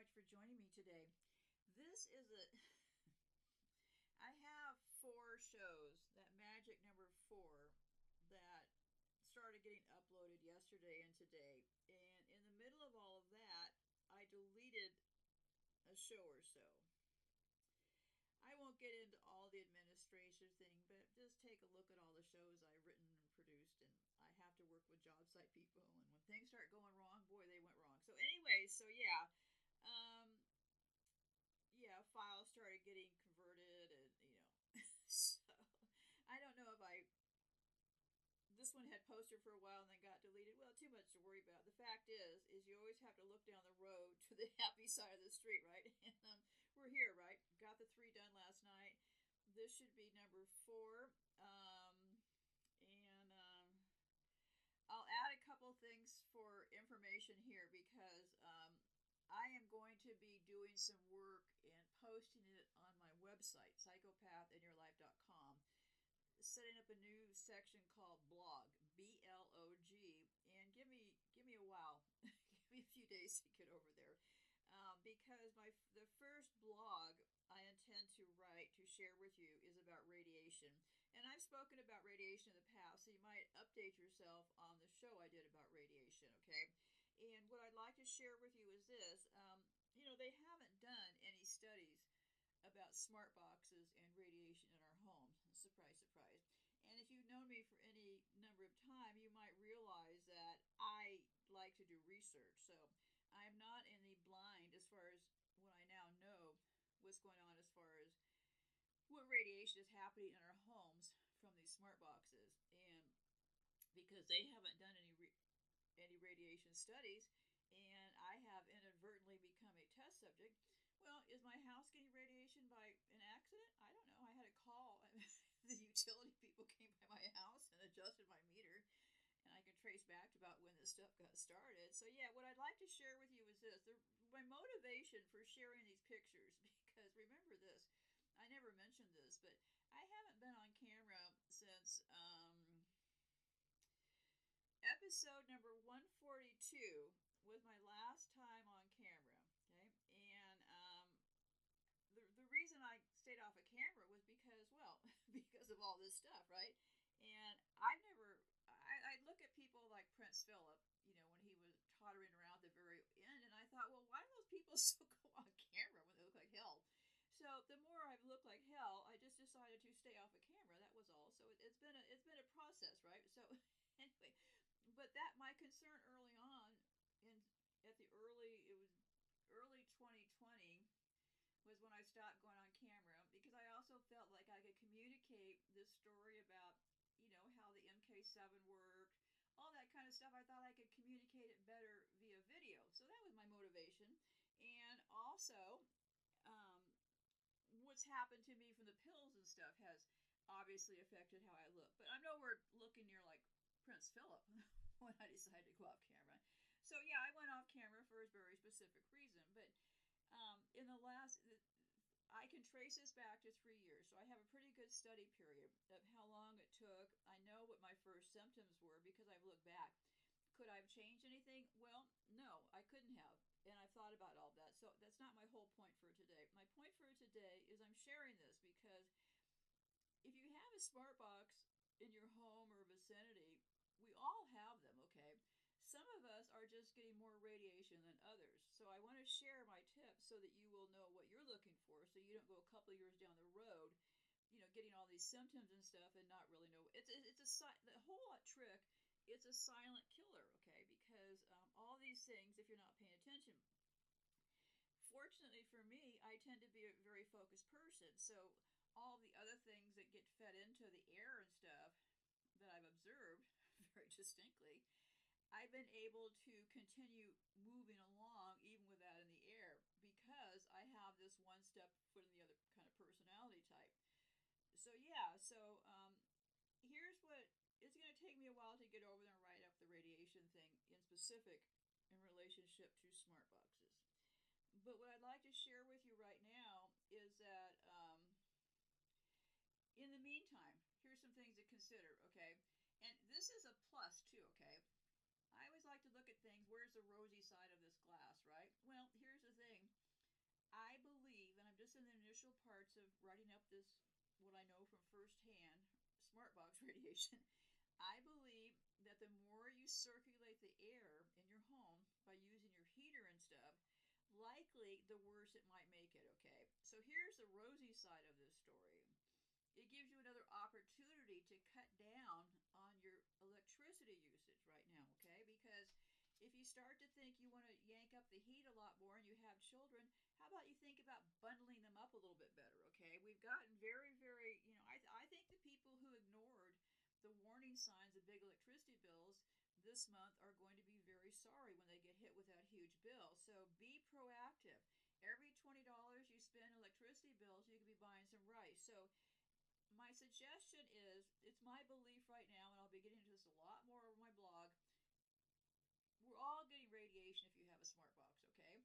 much for joining me today. This is a, I have four shows, that magic number four, that started getting uploaded yesterday and today. And in the middle of all of that, I deleted a show or so. I won't get into all the administration thing, but just take a look at all the shows I've written and produced. And I have to work with job site people. And when things start going wrong, boy, they went wrong. So, anyway, so yeah. Um, yeah, files started getting converted, and so I don't know if I this one had posted for a while and then got deleted. Well, too much to worry about. The fact is you always have to look down the road to the happy side of the street, right? And we're here, right? Got the three done last night. This should be number four, and I'll add a couple things for information here because I am going to be doing some work and posting it on my website, psychopathinyourlife.com, setting up a new section called blog, BLOG, and give me a while, give me a few days to get over there, because the first blog I intend to write to share with you is about radiation, and I've spoken about radiation in the past, so you might update yourself on the show I did about radiation, okay? And what I'd like to share with you is this. They haven't done any studies about smart boxes and radiation in our homes. Surprise, surprise. And if you've known me for any number of time, you might realize that I like to do research. So I'm not in the blind as far as what I now know what's going on as far as what radiation is happening in our homes from these smart boxes. And because they haven't done any radiation studies, and I have inadvertently become a test subject. Well, is my house getting radiation by an accident? I don't know. I had a call. The utility people came by my house and adjusted my meter, and I can trace back to about when this stuff got started. So, yeah, what I'd like to share with you is this. My motivation for sharing these pictures, because remember this, I never mentioned this, but I haven't been on camera since episode number 142 was my last time on camera, okay? And the reason I stayed off of camera was because, well, because of all this stuff, right? And I look at people like Prince Philip, when he was tottering around at the very end, and I thought, well, why do those people still go on camera when they look like hell? So the more I've looked like hell, I just decided to stay off of camera. That was all. So it's been a process, right? So anyway, but that my concern early on in at the early it was early 2020 was when I stopped going on camera because I also felt like I could communicate this story about how the MK7 worked, all that kind of stuff. I thought I could communicate it better via video, so that was my motivation. And also, um, what's happened to me from the pills and stuff has obviously affected how I look. But I'm nowhere looking near like Prince Philip when I decided to go off camera. So yeah, I went off camera for a very specific reason. But in the last, I can trace this back to 3 years. So I have a pretty good study period of how long it took. I know what my first symptoms were because I've looked back. Could I have changed anything? Well, no, I couldn't have. And I've thought about all that. So that's not my whole point for today. My point for today is I'm sharing this because if you have a smart box in your home or vicinity, we all have them, okay? Some of us are just getting more radiation than others. So I want to share my tips so that you will know what you're looking for so you don't go a couple of years down the road, getting all these symptoms and stuff and not really know. The whole trick, it's a silent killer, okay? Because all these things, if you're not paying attention, fortunately for me, I tend to be a very focused person. So all the other things that get fed into the air and stuff that I've observed very distinctly, I've been able to continue moving along even with that in the air because I have this one step foot in the other kind of personality type. So yeah, here's what it's going to take me a while to get over there and write up the radiation thing in specific in relationship to smart boxes. But what I'd like to share with you right now is that in the meantime, here's some things to consider, okay? And this is a plus too, okay? I always like to look at things, where's the rosy side of this glass, right? Well, here's the thing. just in the initial parts of writing up this, what I know from firsthand, smart box radiation, I believe that the more you circulate the air in your home by using your heater and stuff, likely the worse it might make it, okay? So here's the rosy side of this story. It gives you another opportunity to cut down on your electricity usage right now, okay? Because if you start to think you want to yank up the heat a lot more and you have children, how about you think about bundling them up a little bit better, okay? We've gotten very, very, I think the people who ignored the warning signs of big electricity bills this month are going to be very sorry when they get hit with that huge bill. So be proactive. Every $20 you spend electricity bills, you could be buying some rice. So my suggestion is, it's my belief right now, and I'll be getting into this a lot more over my blog, we're all getting radiation if you have a smart box, okay?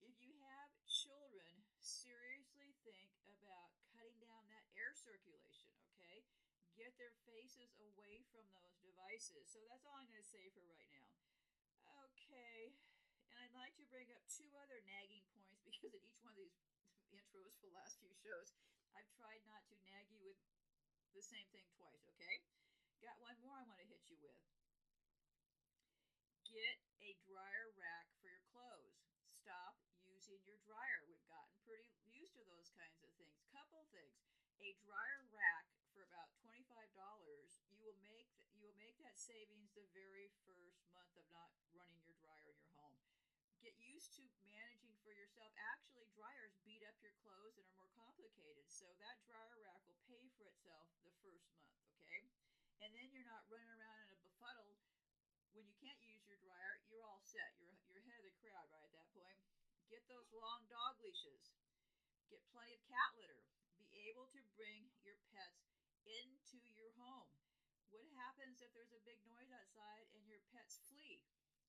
If you have children, seriously think about cutting down that air circulation, okay? Get their faces away from those devices. So that's all I'm going to say for right now. Okay, and I'd like to bring up two other nagging points because in each one of these intros for the last few shows, I've tried not to nag you with the same thing twice, okay? Got one more I want to hit you with. Get a dryer rack for your clothes. Stop using your dryer. We've gotten pretty used to those kinds of things. Couple things. A dryer rack for about $25, you will make that savings the very first month of not running your dryer in your home. Get used to managing for yourself. Actually, dryers beat up your clothes and are more complicated. So that dryer rack will pay for itself the first month, okay? And then you're not running around in a befuddle. When you can't use your dryer, you're all set. You're ahead of the crowd right at that point. Get those long dog leashes. Get plenty of cat litter. Be able to bring your pets into your home. What happens if there's a big noise outside and your pets flee?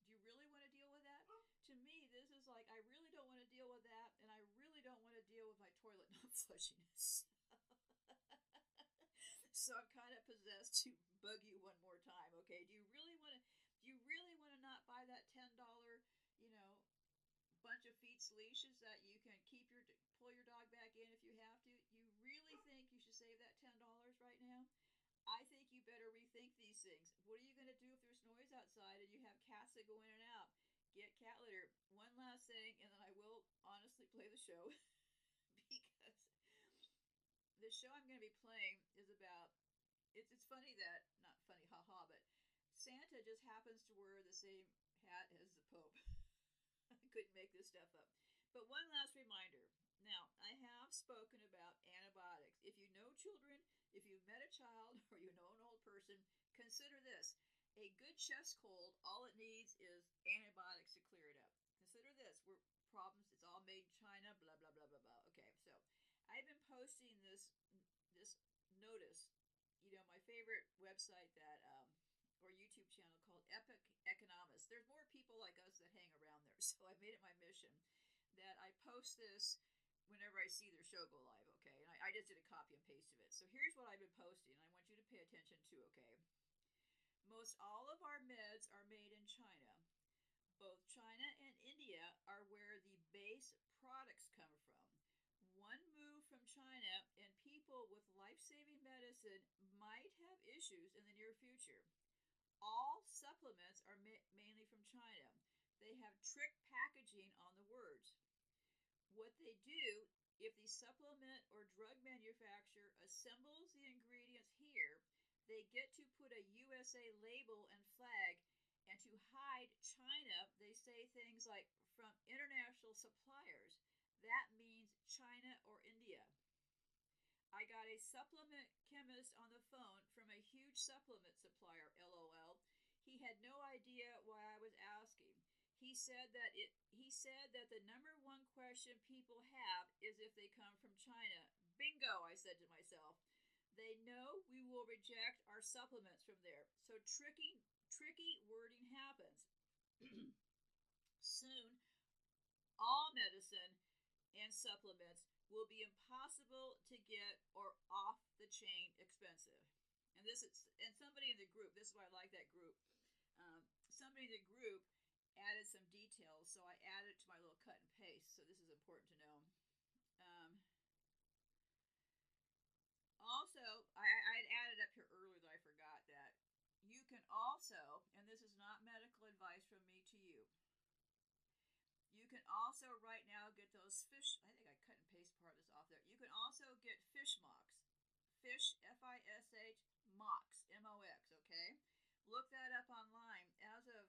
Do you really want to deal with that? To me, this is like, I really don't want to deal with that, and I really don't want to deal with my toilet not flushing. So I'm kind of possessed to bug you one more time, okay? Do you really want to not buy that $10, bunch of feet leashes that you can pull your dog back in if you have to? You really think you should save that $10 right now? I think you better rethink these things. What are you going to do if there's noise outside and you have cats that go in and out? Get cat litter. One last thing, and then I will honestly play the show because the show I'm going to be playing is about, it's funny that, not funny, haha, but Santa just happens to wear the same hat as the Pope. I couldn't make this stuff up. But one last reminder. Now, I have spoken about antibiotics. If you know children, if you've met a child, or you know an old person, consider this. A good chest cold, all it needs is antibiotics to clear it up. Consider this. It's all made in China, blah, blah, blah, blah, blah. Okay, so I've been posting this notice, my favorite website or YouTube channel called Epic Economists. There's more people like us that hang around there, so I made it my mission that I post this whenever I see their show go live, okay? And I just did a copy and paste of it. So here's what I've been posting, and I want you to pay attention to, okay? Most all of our meds are made in China. Both China and India are where the base products come from. One move from China and people with life-saving medicine might have issues in the near future. All supplements are mainly from China. They have trick packaging on the words. What they do, if the supplement or drug manufacturer assembles the ingredients here, they get to put a USA label and flag, and to hide China, they say things like, from international suppliers. That means China or India. I got a supplement chemist on the phone from a huge supplement supplier, LOL. He had no idea why I was asking. He said that the number one question people have is if they come from China. Bingo, I said to myself. They know we will reject our supplements from there. So tricky wording happens. Soon, all medicine and supplements will be impossible to get or off the chain expensive. And somebody in the group, this is why I like that group. Somebody in the group added some details, so I added it to my little cut and paste. So this is important to know. can also, and this is not medical advice from me to you, you can also right now get those fish. I think I cut and paste part of this off there. You can also get fish mocks. Fish, F-I-S-H, mocks, M-O-X, okay? Look that up online. As of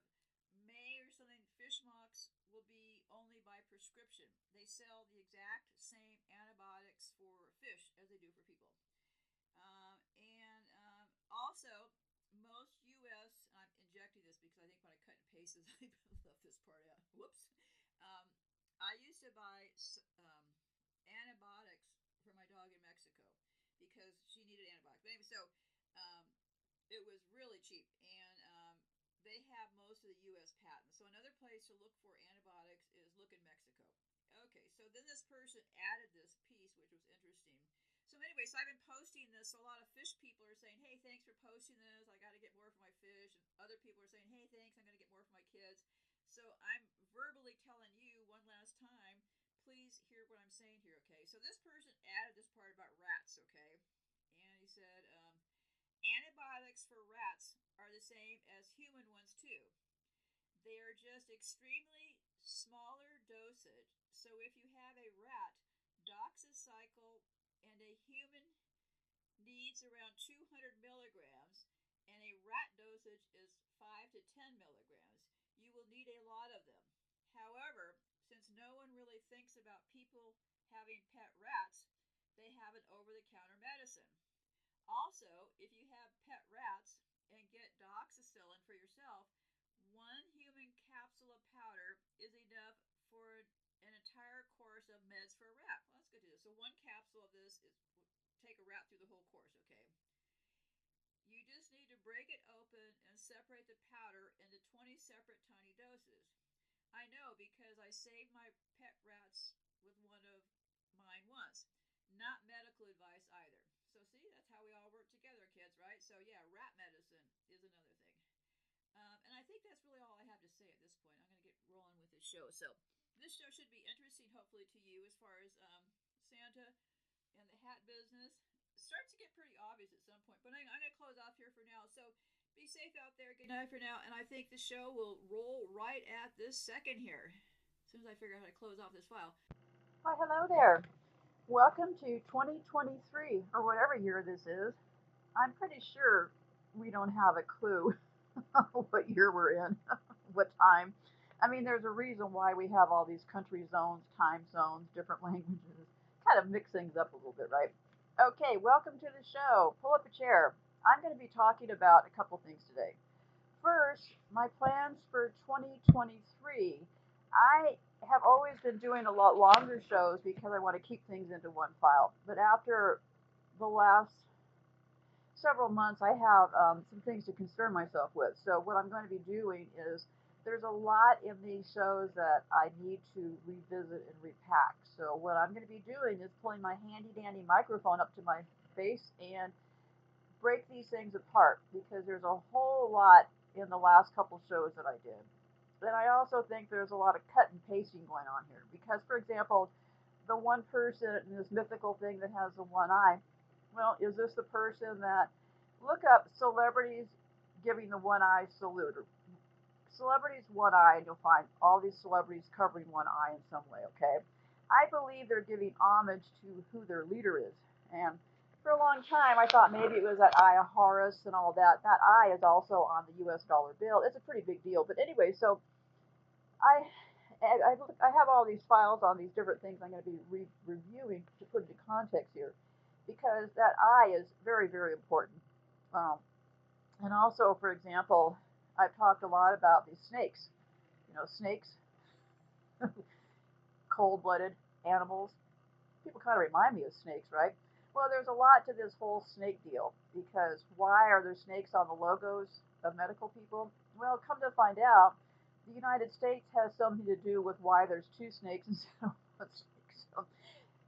May or something, fish mocks will be only by prescription. They sell the exact same antibiotics for fish as they do for people. And also, most U.S. I'm injecting this because I think when I cut and paste this, I left this part out. Whoops. Um, I used to buy antibiotics for my dog in Mexico because she needed antibiotics. But anyway, so um, it was really cheap, and they have most of the U.S. patents. So another place to look for antibiotics is look in Mexico. Okay, so then this person added this piece, which was interesting. So anyway, so I've been posting this. So a lot of fish people are saying, "Hey, thanks for posting this. I got to get more for my fish." And other people are saying, "Hey, thanks. I'm going to get more for my kids." So I'm verbally telling you one last time, please hear what I'm saying here, okay? So this person added this part about rats, okay? And he said, antibiotics for rats are the same as human ones too. They are just extremely smaller dosage. So if you have a rat doxycycle and a human needs around 200 milligrams, and a rat dosage is 5 to 10 milligrams, you will need a lot of them. However, since no one really thinks about people having pet rats, they have an over-the-counter medicine. Also, if you have pet rats and get doxycycline for yourself, one human capsule of powder is enough for an entire course of meds for a rat. Well, that's good to do. So one capsule of this is take a rat through the whole course, okay? You just need to break it open and separate the powder into 20 separate tiny doses. I know because I saved my pet rats with one of mine once. Not medical advice either. So see, that's how we all work together, kids, right? So yeah, rat medicine is another thing. And I think that's really all I have to say at this point. I'm going to get rolling with this show. So this show should be interesting, hopefully, to you as far as Santa and the hat business. It starts to get pretty obvious at some point, but I'm going to close off here for now. So be safe out there. Good night for now. And I think the show will roll right at this second here. As soon as I figure out how to close off this file. Why, hello there. Welcome to 2023, or whatever year this is. I'm pretty sure we don't have a clue what year we're in, what time. I mean, there's a reason why we have all these country zones, time zones, different languages. Kind of mix things up a little bit, right? Okay, welcome to the show. Pull up a chair. I'm going to be talking about a couple things today. First, my plans for 2023. I have always been doing a lot longer shows because I want to keep things into one file. But after the last several months, I have some things to concern myself with. So, what I'm going to be doing is there's a lot in these shows that I need to revisit and repack. So, what I'm going to be doing is pulling my handy dandy microphone up to my face and break these things apart because there's a whole lot in the last couple shows that I did. And I also think there's a lot of cut and pasting going on here because, for example, the one person in this mythical thing that has the one eye, well, is this the person that look up celebrities giving the one eye salute? Or celebrities one eye, and you'll find all these celebrities covering one eye in some way, okay? I believe they're giving homage to who their leader is. And for a long time, I thought maybe it was that Eye of Horus and all that. That eye is also on the U.S. dollar bill. It's a pretty big deal. But anyway, so I, I have all these files on these different things I'm going to be reviewing to put into context here because that eye is very, very important. Um, and also, for example, I've talked a lot about these snakes. You know, snakes, cold blooded animals. People kind of remind me of snakes, right? Well, there's a lot to this whole snake deal because why are there snakes on the logos of medical people? Well, come to find out, the United States has something to do with why there's two snakes instead of one snake. So,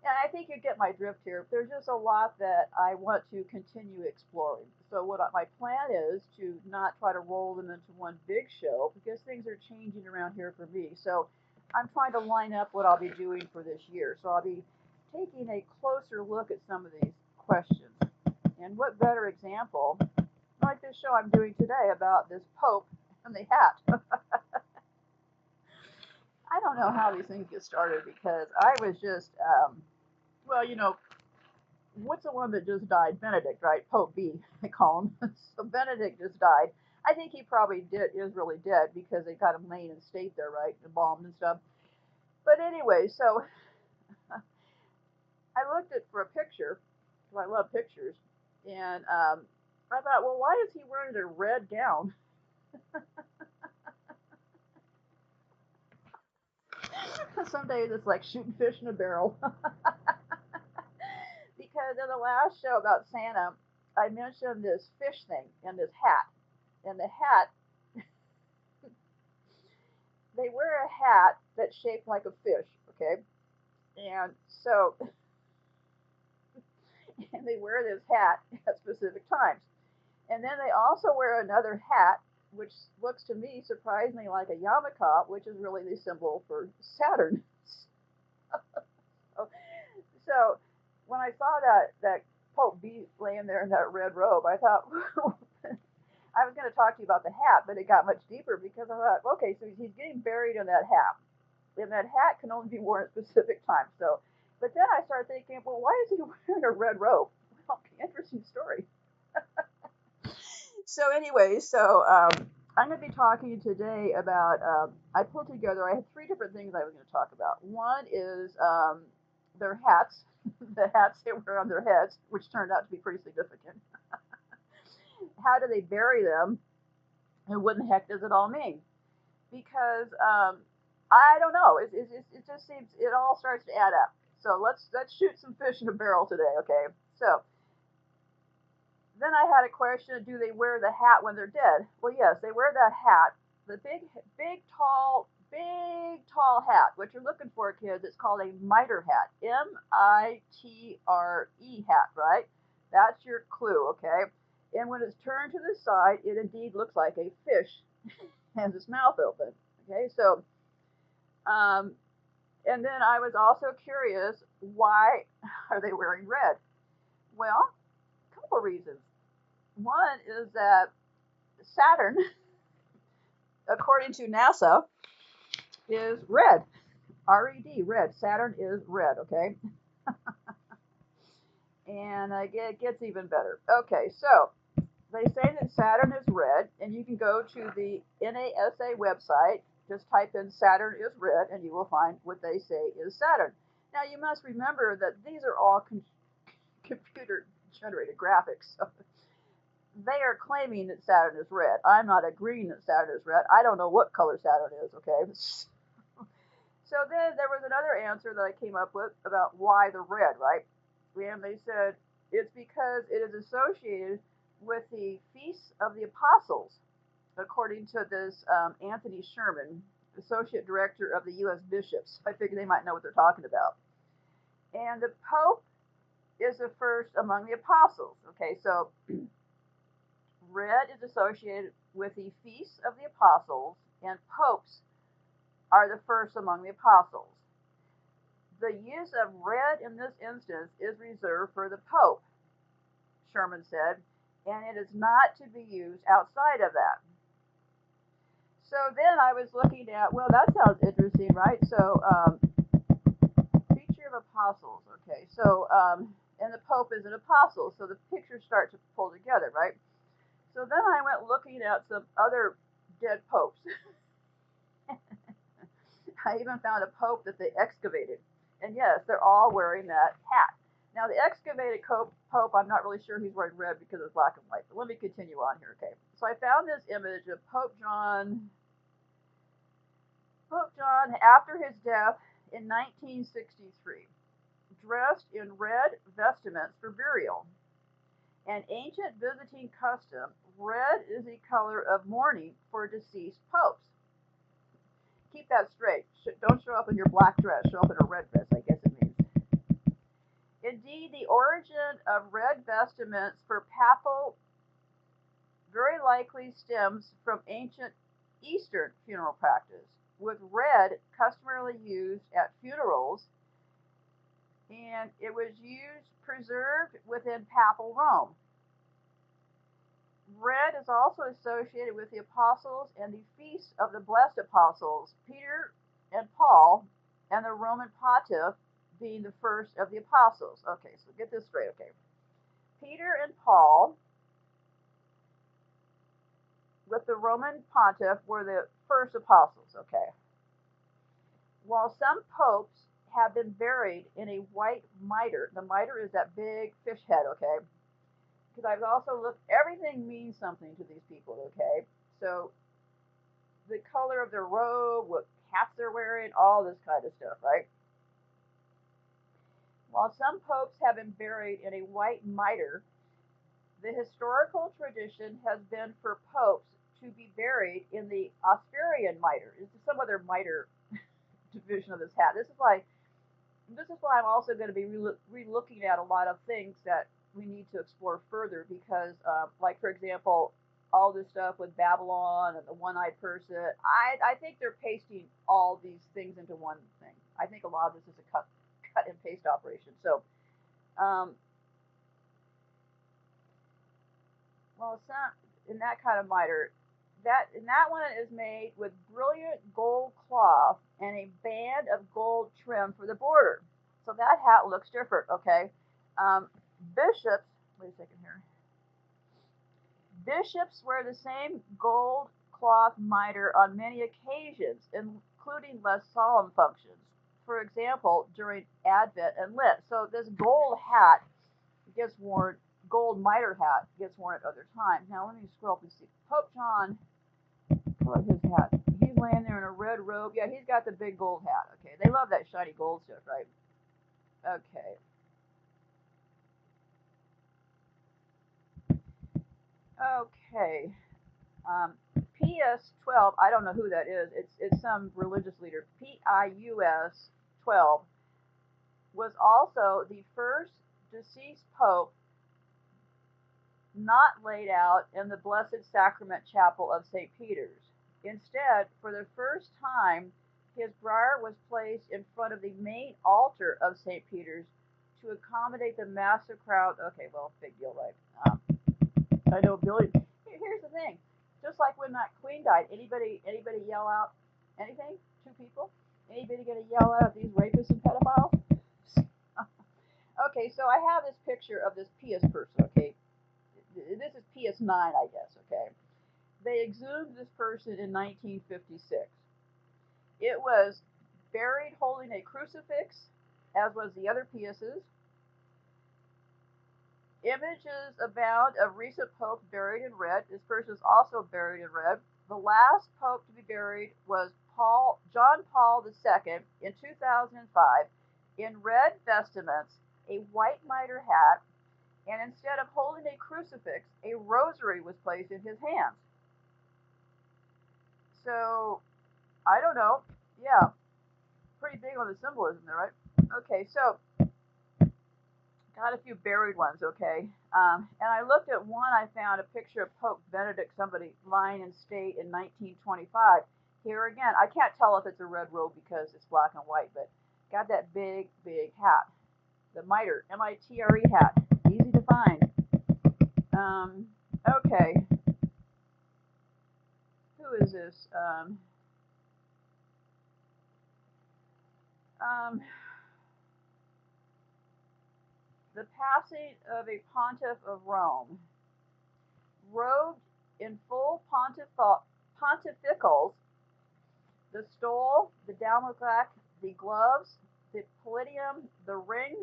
and I think you get my drift here. There's just a lot that I want to continue exploring. So what my plan is to not try to roll them into one big show because things are changing around here for me. So I'm trying to line up what I'll be doing for this year. So I'll be taking a closer look at some of these questions. And what better example? like this show I'm doing today about this Pope and the hat. I don't know how these things get started because I was just, well, what's the one that just died? Benedict, right? Pope B, they call him. So Benedict just died. I think he probably is really dead because they got him laying in state there, right? Embalmed and stuff. But anyway, so I looked at for a picture, because I love pictures, and I thought, well, why is he wearing a red gown? Some days it's like shooting fish in a barrel. Because in the last show about Santa, I mentioned this fish thing and this hat. And the hat, they wear a hat that's shaped like a fish, okay? And so, and they wear this hat at specific times. And then they also wear another hat, which looks to me surprisingly like a yarmulke, which is really the symbol for Saturn. so, so when I saw that Pope B laying there in that red robe, I thought, I was going to talk to you about the hat, but it got much deeper because I thought, okay, so he's getting buried in that hat, and that hat can only be worn at specific times. So, but then I started thinking, well, why is he wearing a red robe? Well, interesting story. So anyway, I'm going to be talking today about. I pulled together. I had three different things I was going to talk about. One is their hats, the hats they wear on their heads, which turned out to be pretty significant. How do they bury them? And what in the heck does it all mean? Because I don't know. It just seems it all starts to add up. So let's shoot some fish in a barrel today, okay? So then I had a question: do they wear the hat when they're dead? Well, yes, they wear that hat, the big tall hat. What you're looking for, kids, it's called a mitre hat. MITRE hat, right? That's your clue, okay? And when it's turned to the side, it indeed looks like a fish has its mouth open. Okay, so and then I was also curious, why are they wearing red? Well, a couple reasons. One is that Saturn, according to NASA, is red. RED, red. Saturn is red, okay? And it gets even better. Okay, so they say that Saturn is red, and you can go to the NASA website, just type in Saturn is red, and you will find what they say is Saturn. Now, you must remember that these are all computer generated graphics. So they are claiming that Saturn is red. I'm not agreeing that Saturn is red. I don't know what color Saturn is, okay? So then there was another answer that I came up with about why the red, right? And they said it's because it is associated with the Feast of the Apostles, according to this Anthony Sherman, Associate Director of the U.S. Bishops. I figured they might know what they're talking about. And the Pope is the first among the apostles. Okay, so red is associated with the Feast of the Apostles, and popes are the first among the apostles. The use of red in this instance is reserved for the Pope, Sherman said, and it is not to be used outside of that. So then I was looking at, well, that sounds interesting, right? So, feature of apostles, okay. So, and the Pope is an apostle, so the pictures start to pull together, right? So then I went looking at some other dead popes. I even found a pope that they excavated. And yes, they're all wearing that hat. Now, the excavated pope, I'm not really sure he's wearing red because it's black and white. But let me continue on here, okay? So I found this image of Pope John after his death in 1963, dressed in red vestments for burial. An ancient visiting custom, red is the color of mourning for deceased popes. Keep that straight. Don't show up in your black dress. Show up in a red dress, I guess it means. Indeed, the origin of red vestments for papal very likely stems from ancient Eastern funeral practice, with red customarily used at funerals, and it was preserved within papal Rome. Red is also associated with the apostles and the feast of the blessed apostles, Peter and Paul, and the Roman pontiff being the first of the apostles. Okay, so get this straight. Okay, Peter and Paul with the Roman pontiff were the first apostles. Okay, while some popes have been buried in a white mitre. The mitre is that big fish head. Okay, because I've also looked. Everything means something to these people. Okay, so the color of their robe, what hats they're wearing, all this kind of stuff, right? While some popes have been buried in a white mitre, the historical tradition has been for popes to be buried in the Australian mitre. It's some other mitre division of this hat. This is why I'm also going to be re-looking at a lot of things that we need to explore further because, like for example, all this stuff with Babylon and the one-eyed person. I think they're pasting all these things into one thing. I think a lot of this is a cut and paste operation. So, um, well, it's not in that kind of miter. That one is made with brilliant gold cloth and a band of gold trim for the border. So that hat looks different. Okay, um, bishops. Wait a second here. Bishops wear the same gold cloth mitre on many occasions, including less solemn functions. For example, during Advent and Lent. So this gold hat gets worn, gold mitre hat gets worn at other times. Now let me scroll up and see. Pope John, look at his hat. He's laying there in a red robe. Yeah, he's got the big gold hat. Okay, they love that shiny gold stuff, right? Okay. Okay. Um, PS 12, I don't know who that is. It's some religious leader. PIUS 12 was also the first deceased pope not laid out in the Blessed Sacrament Chapel of St. Peter's. Instead, for the first time, his briar was placed in front of the main altar of St. Peter's to accommodate the massive crowd. Okay, well, big deal, right? I know Billy. Here's the thing. Just like when that queen died, anybody yell out anything? Two people? Anybody gonna yell out at these rapists and pedophiles? Okay, so I have this picture of this Pius person. Okay, this is PS9, I guess. Okay, they exhumed this person in 1956. It was buried holding a crucifix, as was the other Piuses. Images abound of recent popes buried in red. This person is also buried in red. The last pope to be buried was John Paul II in 2005 in red vestments, a white mitre hat, and instead of holding a crucifix, a rosary was placed in his hands. So, I don't know. Yeah, pretty big on the symbolism there, right? Okay, so got a few buried ones, okay? And I looked at one, I found a picture of Pope Benedict, somebody lying in state in 1925. Here again, I can't tell if it's a red robe because it's black and white, but got that big, big hat. The mitre, M-I-T-R-E hat. Easy to find. Okay. Who is this? The passing of a pontiff of Rome, robed in full pontificals, the stole, the dalmatic, the gloves, the palladium, the ring,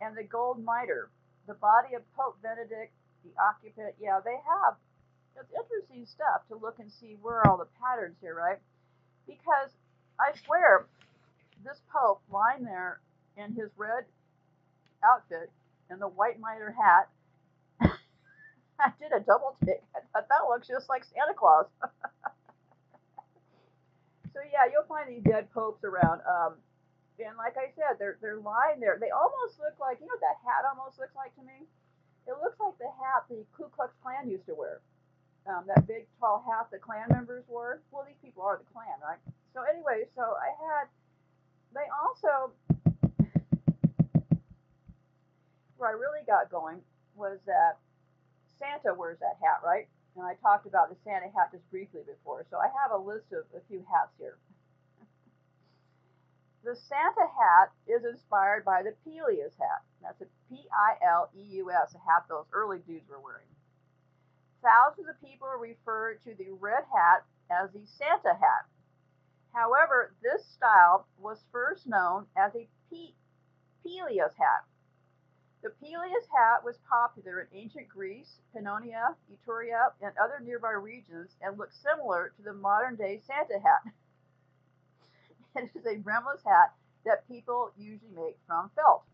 and the gold mitre. The body of Pope Benedict, the occupant. Yeah, they have. It's interesting stuff to look and see where are all the patterns here, right? Because I swear, this Pope lying there in his red outfit and the white mitre hat, I did a double take. I thought that looks just like Santa Claus. So yeah, you'll find these dead popes around. And like I said, they're lying there. They almost look like, you know what that hat almost looks like to me? It looks like the hat the Ku Klux Klan used to wear. That big tall hat the Klan members wore. Well, these people are the Klan, right? So anyway, they also, where I really got going was that Santa wears that hat, right? And I talked about the Santa hat just briefly before, so I have a list of a few hats here. The Santa hat is inspired by the Pileus hat. That's a Pileus, a hat those early dudes were wearing. Thousands of people refer to the red hat as the Santa hat. However, this style was first known as a Pileus hat. The Pileus hat was popular in ancient Greece, Pannonia, Etruria, and other nearby regions and looks similar to the modern day Santa hat. It is a rimless hat that people usually make from felt.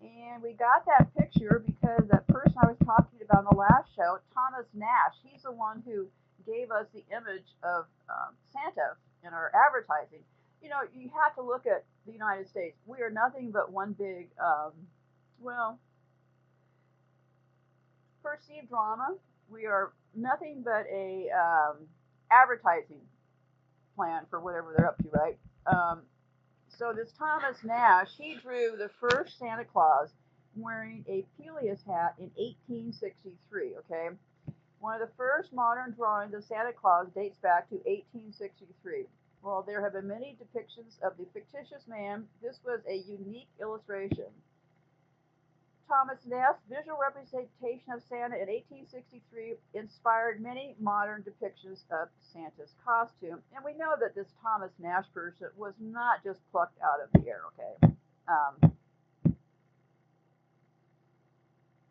And we got that picture because that person I was talking about in the last show, Thomas Nash, he's the one who gave us the image of Santa in our advertising. You know, you have to look at the United States. We are nothing but one big, well, perceived drama. We are nothing but a advertising plan for whatever they're up to, right? So this Thomas Nash, he drew the first Santa Claus wearing a Pileus hat in 1863. Okay, one of the first modern drawings of Santa Claus dates back to 1863. While there have been many depictions of the fictitious man, this was a unique illustration. Thomas Nast's visual representation of Santa in 1863 inspired many modern depictions of Santa's costume. And we know that this Thomas Nash person was not just plucked out of the air, okay?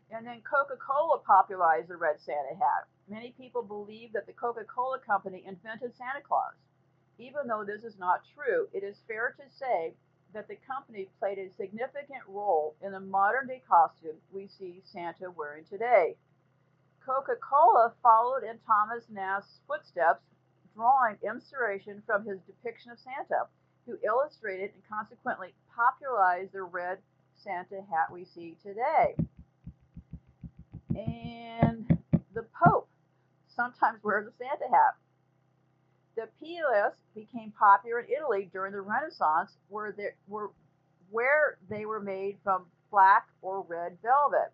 And then Coca-Cola popularized the red Santa hat. Many people believe that the Coca-Cola company invented Santa Claus. Even though this is not true, it is fair to say that the company played a significant role in the modern day costume we see Santa wearing today. Coca-Cola followed in Thomas Nast's footsteps, drawing inspiration from his depiction of Santa, who illustrated and consequently popularized the red Santa hat we see today. And the Pope sometimes wears a Santa hat. The Pileus became popular in Italy during the Renaissance, where they were made from black or red velvet.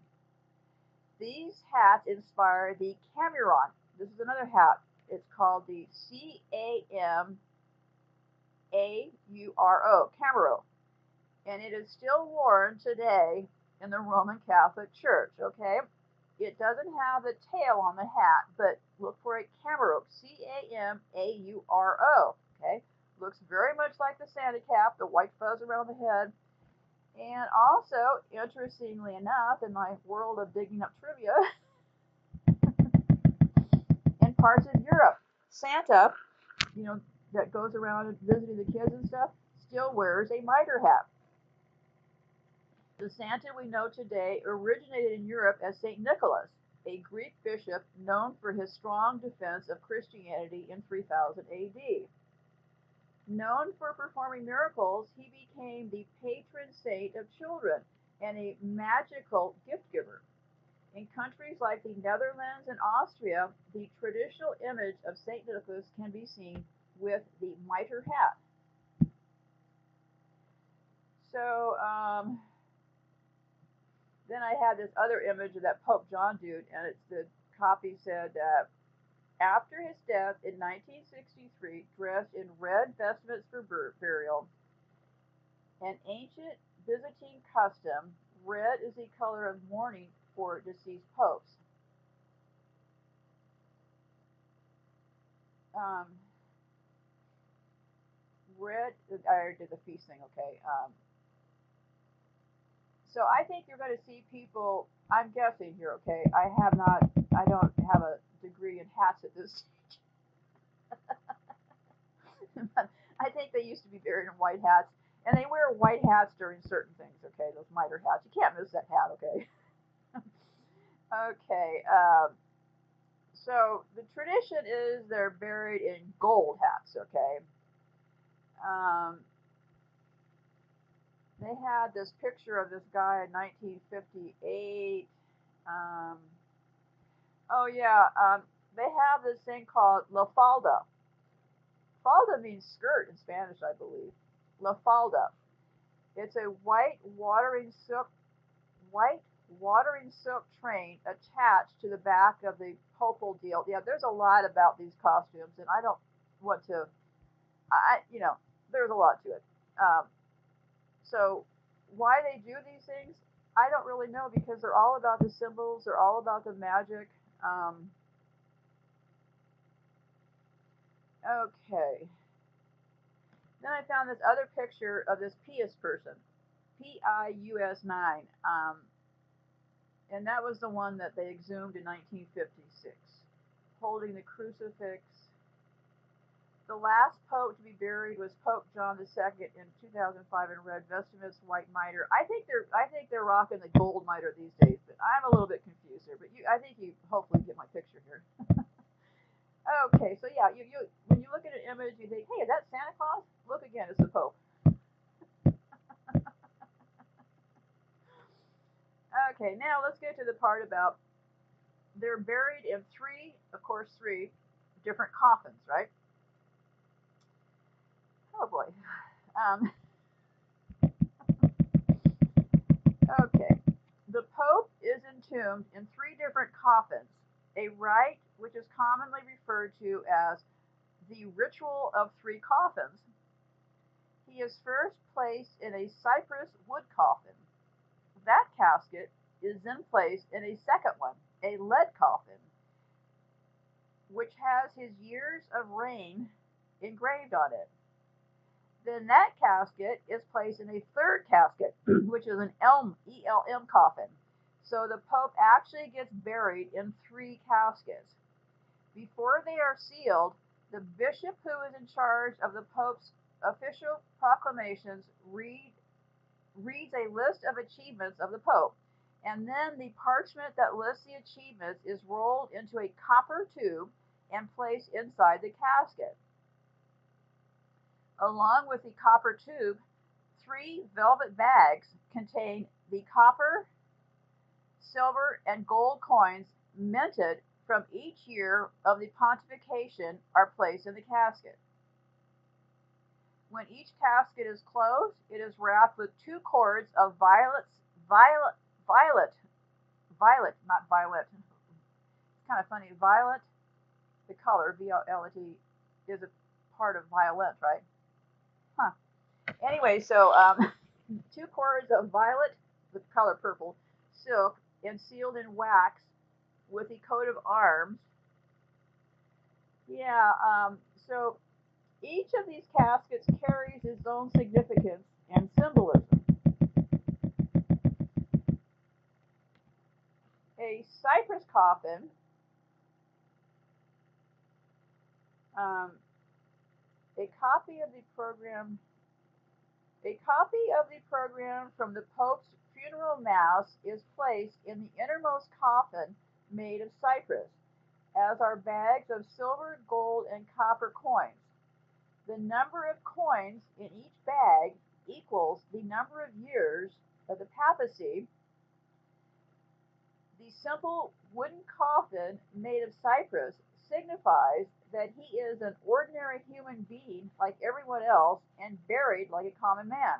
These hats inspired the Cameron. This is another hat. It's called the Camaro, Camaro, and it is still worn today in the Roman Catholic Church. Okay, it doesn't have a tail on the hat, but look for a Camaro, Camaro. Okay, looks very much like the Santa cap, the white fuzz around the head. And also, interestingly enough, in my world of digging up trivia, in parts of Europe, Santa, you know, that goes around visiting the kids and stuff, still wears a mitre hat. The Santa we know today originated in Europe as St. Nicholas, a Greek bishop known for his strong defense of Christianity in 3000 AD. Known for performing miracles, he became the patron saint of children and a magical gift giver. In countries like the Netherlands and Austria, the traditional image of St. Nicholas can be seen with the mitre hat. So then I had this other image of that Pope John dude, and it's the copy said that after his death in 1963, dressed in red vestments for burial, an ancient Byzantine custom, red is the color of mourning for deceased popes. Um, Red, I already did the feast thing, okay. So I think you're going to see people, I'm guessing here, okay. I don't have a degree in hats at this stage. But I think they used to be buried in white hats. And they wear white hats during certain things, okay, those mitre hats. You can't miss that hat, okay. Okay, so the tradition is they're buried in gold hats, okay. Um, they had this picture of this guy in 1958. Um, oh yeah, they have this thing called la falda. Falda means skirt in Spanish, I believe. La falda. It's a white watering silk train attached to the back of the popal deal. Yeah, there's a lot about these costumes, and I don't want to. There's a lot to it. Um, so why they do these things, I don't really know because they're all about the symbols. They're all about the magic. Um, okay. Then I found this other picture of this Pius person, Pius 9, and that was the one that they exhumed in 1956, holding the crucifix. The last pope to be buried was Pope John II in 2005 in red vestments, white mitre. I think they're rocking the gold mitre these days, but I'm a little bit confused here. But I think you hopefully get my picture here. Okay, so yeah, you when you look at an image, you think, hey, is that Santa Claus? Look again, it's the Pope. Okay, now let's get to the part about they're buried in three different coffins, right? Oh boy. Um, okay. The Pope is entombed in three different coffins. A rite, which is commonly referred to as the ritual of three coffins. He is first placed in a cypress wood coffin. That casket is then placed in a second one, a lead coffin, which has his years of reign engraved on it. Then that casket is placed in a third casket, which is an ELM coffin. So the Pope actually gets buried in three caskets. Before they are sealed, the bishop who is in charge of the Pope's official proclamations reads a list of achievements of the Pope, and then the parchment that lists the achievements is rolled into a copper tube and placed inside the casket. Along with the copper tube, three velvet bags contain the copper, silver, and gold coins minted from each year of the pontification are placed in the casket. When each casket is closed, it is wrapped with two cords of violet, not violet. It's kind of funny. Violet, the color, VLT, is a part of violet, right? Huh. Anyway, so two cords of violet, the color purple, silk, and sealed in wax with the coat of arms. Yeah, so each of these caskets carries its own significance and symbolism. A cypress coffin, um, a copy of the program, from the Pope's funeral mass is placed in the innermost coffin made of cypress, as are bags of silver, gold, and copper coins. The number of coins in each bag equals the number of years of the papacy. The simple wooden coffin made of cypress signifies that he is an ordinary human being like everyone else and buried like a common man.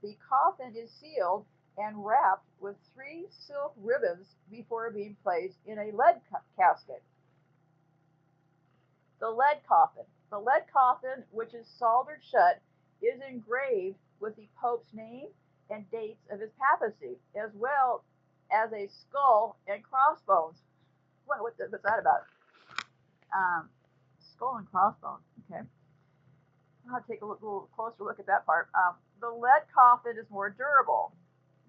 The coffin is sealed and wrapped with three silk ribbons before being placed in a lead casket. The lead coffin. The lead coffin, which is soldered shut, is engraved with the Pope's name and dates of his papacy, as well as a skull and crossbones. What's that about? Um, Skull and crossbones. Okay. I'll take a little closer look at that part. The lead coffin is more durable.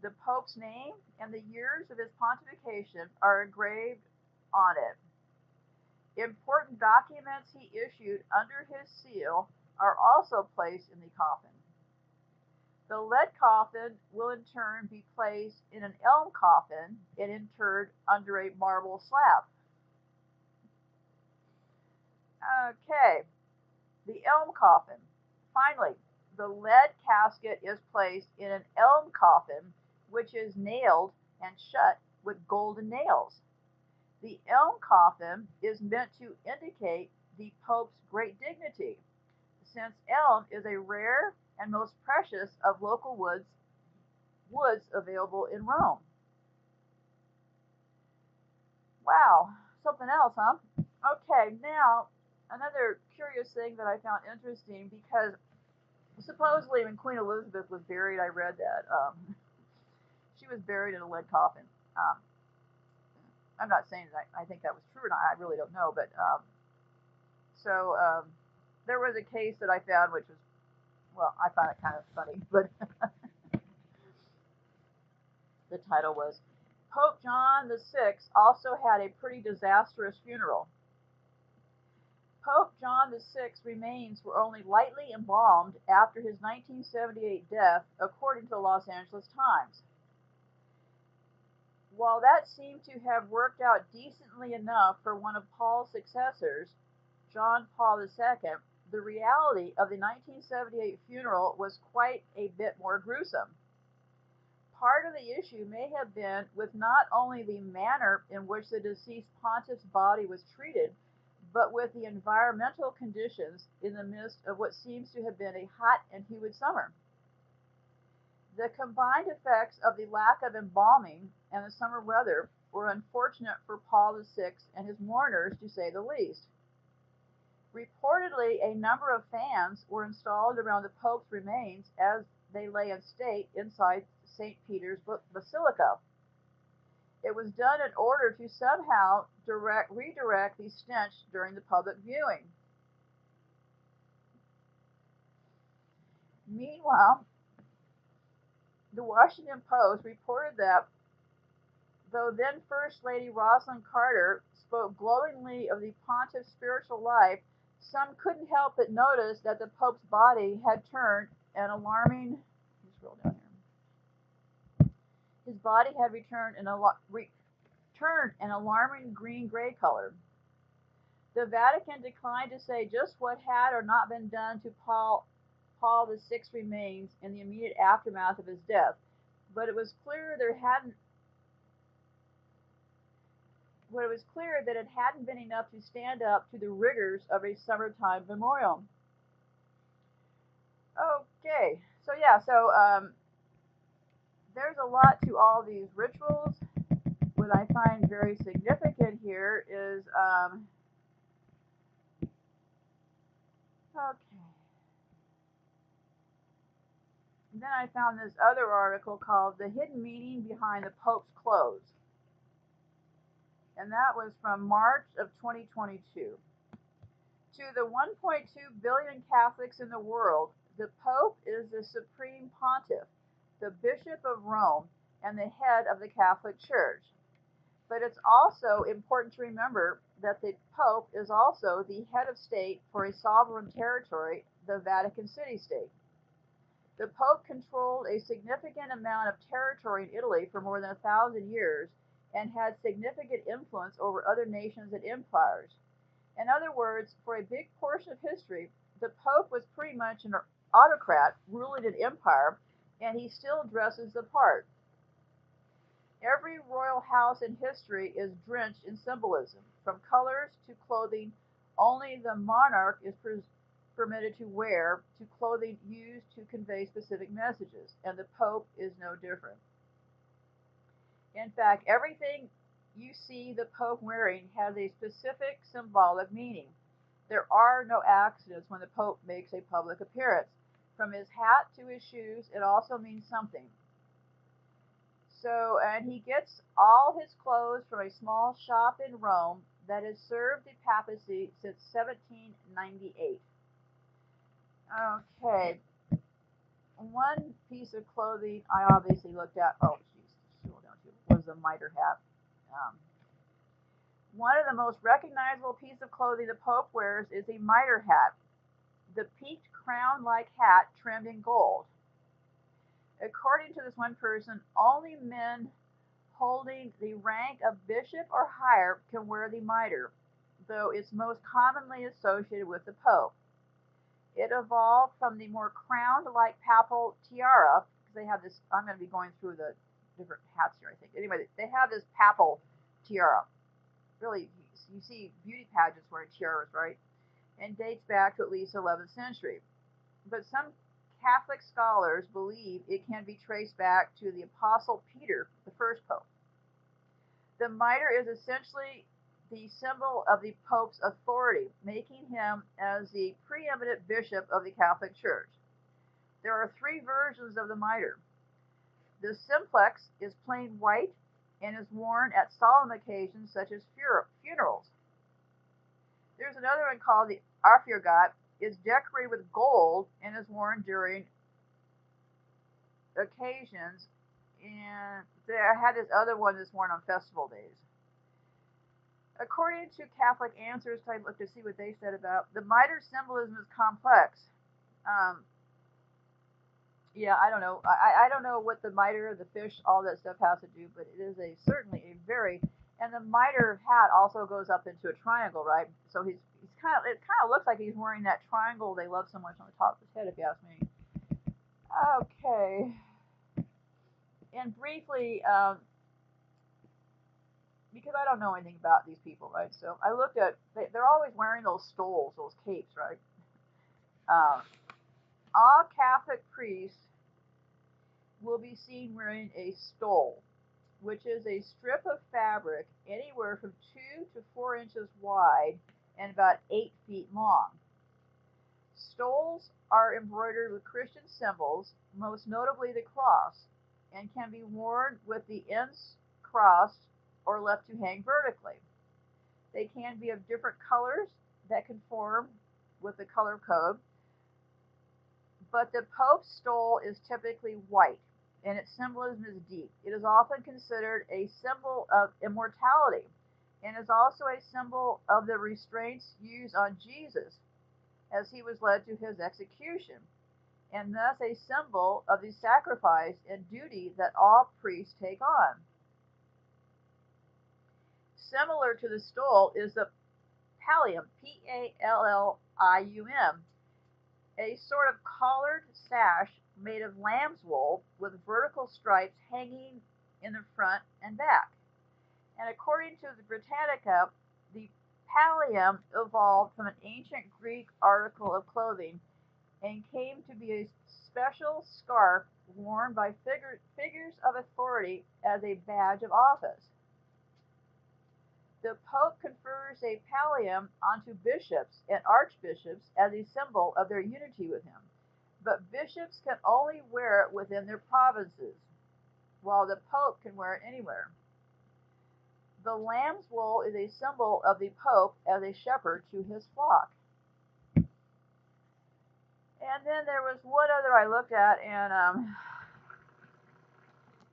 The Pope's name and the years of his pontification are engraved on it. Important documents he issued under his seal are also placed in the coffin. The lead coffin will in turn be placed in an elm coffin and interred under a marble slab. Okay, the elm coffin. Finally, the lead casket is placed in an elm coffin, which is nailed and shut with golden nails. The elm coffin is meant to indicate the Pope's great dignity, since elm is a rare and most precious of local woods available in Rome. Wow, something else, huh? Okay, now another curious thing that I found interesting because supposedly when Queen Elizabeth was buried, I read that she was buried in a lead coffin. Um, I'm not saying that I think that was true or not. I really don't know, but so there was a case that I found which was well, I found it kind of funny, but the title was Pope John VI also had a pretty disastrous funeral. Pope John VI's remains were only lightly embalmed after his 1978 death, according to the Los Angeles Times. While that seemed to have worked out decently enough for one of Paul's successors, John Paul II, the reality of the 1978 funeral was quite a bit more gruesome. Part of the issue may have been with not only the manner in which the deceased pontiff's body was treated, but with the environmental conditions in the midst of what seems to have been a hot and humid summer. The combined effects of the lack of embalming and the summer weather were unfortunate for Paul VI and his mourners, to say the least. Reportedly, a number of fans were installed around the Pope's remains as they lay in state inside St. Peter's Basilica. It was done in order to somehow redirect the stench during the public viewing. Meanwhile, the Washington Post reported that though then First Lady Rosalind Carter spoke glowingly of the pontiff's spiritual life, some couldn't help but notice that the Pope's body had turned an alarming. Let me scroll down here. His body had turned an alarming green-gray color. The Vatican declined to say just what had or not been done to Paul VI's remains in the immediate aftermath of his death, but it was clear that it hadn't been enough to stand up to the rigors of a summertime memorial. Okay, so yeah, there's a lot to all these rituals. What I find very significant here is okay. And then I found this other article called "The Hidden Meaning Behind the Pope's Clothes," and that was from March of 2022. To the 1.2 billion Catholics in the world, the Pope is the supreme pontiff, the Bishop of Rome, and the head of the Catholic Church. But it's also important to remember that the Pope is also the head of state for a sovereign territory, the Vatican City State. The Pope controlled a significant amount of territory in Italy for more than 1,000 years and had significant influence over other nations and empires. In other words, for a big portion of history, the Pope was pretty much an autocrat ruling an empire, and he still dresses the part. Every royal house in history is drenched in symbolism, from colors to clothing only the monarch is permitted to wear, to clothing used to convey specific messages, and the Pope is no different. In fact, everything you see the Pope wearing has a specific symbolic meaning. There are no accidents when the Pope makes a public appearance. From his hat to his shoes, it also means something. So, and he gets all his clothes from a small shop in Rome that has served the papacy since 1798. Okay, one piece of clothing I obviously looked at. Oh, jeez, scroll down to was the mitre hat. Um, One of the most recognizable pieces of clothing the Pope wears is a mitre hat, the peaked crown-like hat trimmed in gold. According to this one person, only men holding the rank of bishop or higher can wear the mitre, though it's most commonly associated with the Pope. It evolved from the more crowned-like papal tiara, because they have this. I'm going to be going through the different hats here, I think. Anyway, they have this papal tiara. Really, you see beauty pageants wearing tiaras, right? And dates back to at least 11th century. But some Catholic scholars believe it can be traced back to the Apostle Peter, the first pope. The mitre is essentially the symbol of the Pope's authority, making him as the preeminent bishop of the Catholic Church. There are three versions of the mitre. The simplex is plain white and is worn at solemn occasions such as funerals. There's another one called the Aftergat. It's decorated with gold and is worn during occasions. And I had this other one that's worn on festival days. According to Catholic Answers, I looked to see what they said about the mitre symbolism is complex. Um, yeah, I don't know. I don't know what the mitre, the fish, all that stuff has to do, but it is certainly a very, and the mitre hat also goes up into a triangle, right? So he's kind of, it kind of looks like he's wearing that triangle they love so much on the top of his head, if you ask me. Okay, and briefly, because I don't know anything about these people, right? So I looked at, they're always wearing those stoles, those capes, right? Um, all Catholic priests will be seen wearing a stole, which is a strip of fabric anywhere from 2 to 4 inches wide and about 8 feet long. Stoles are embroidered with Christian symbols, most notably the cross, and can be worn with the ends crossed or left to hang vertically. They can be of different colors that conform with the color code, but the Pope's stole is typically white, and its symbolism is deep. It is often considered a symbol of immortality, and is also a symbol of the restraints used on Jesus as he was led to his execution, and thus a symbol of the sacrifice and duty that all priests take on. Similar to the stole is the pallium, Pallium, a sort of collared sash made of lamb's wool with vertical stripes hanging in the front and back. And according to the Britannica, the pallium evolved from an ancient Greek article of clothing and came to be a special scarf worn by figures of authority as a badge of office. The Pope confers a pallium onto bishops and archbishops as a symbol of their unity with him, but bishops can only wear it within their provinces, while the Pope can wear it anywhere. The lamb's wool is a symbol of the Pope as a shepherd to his flock. And then there was one other I looked at, and